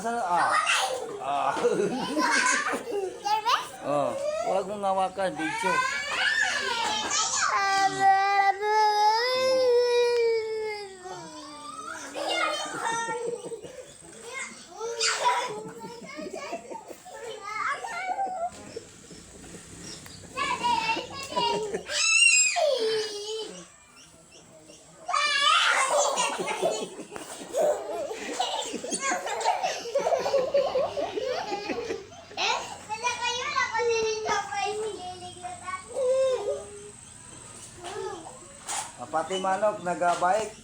Asa na? Oh, huwag mong hawakan, video. Pati manok nag-bike.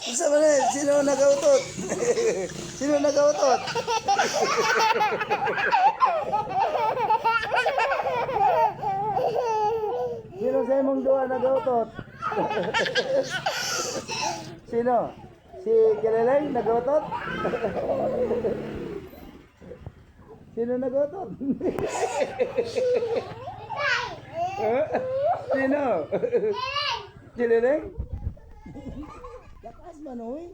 Isa ba na? Sino nag-autot? Sino nag-autot? Sino sa imong duwa nag-autot? Sino? Si Kileleng nag-autot? Sino nag-autot? Sino? Kileleng? Lakas man, oy.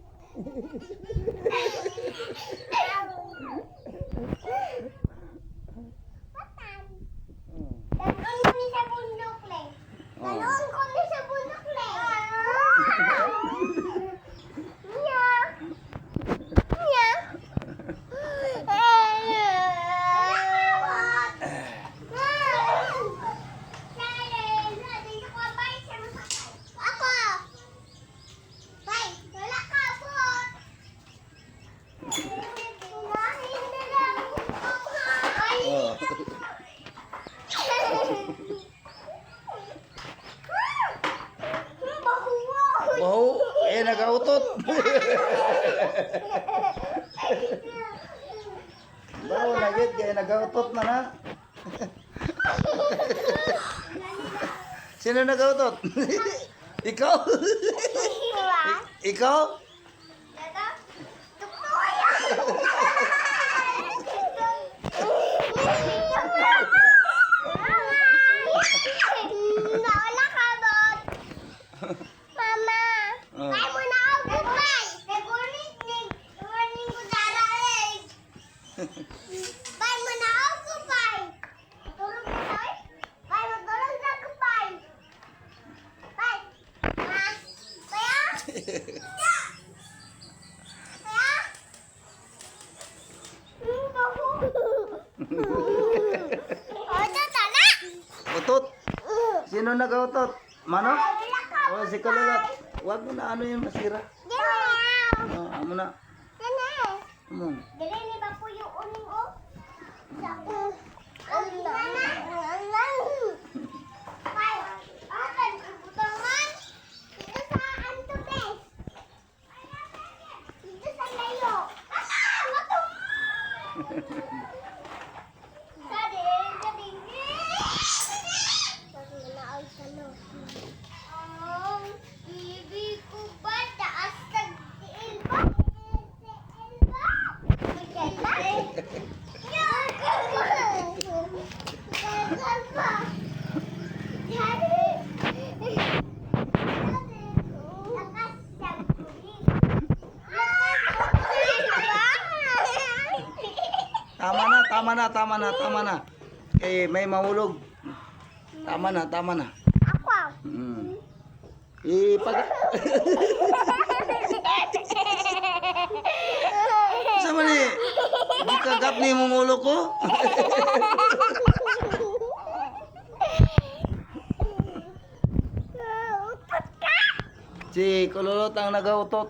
Baho, nag-autot. Baho, nagit, kaya nag-autot na na. Sino nag-autot? Ikaw? Ikaw? Utot? Sino nag-autot? Manok? O si Kalulot? Huwag mo na ano yung masira. Amo na. Amo. Dili ni ba po yung uning o? Tama na. Eh, may mahulog. Tama na. Ako. Sama ni, di kagap ni mong ulo ko. Si Kululot ang nag-autot.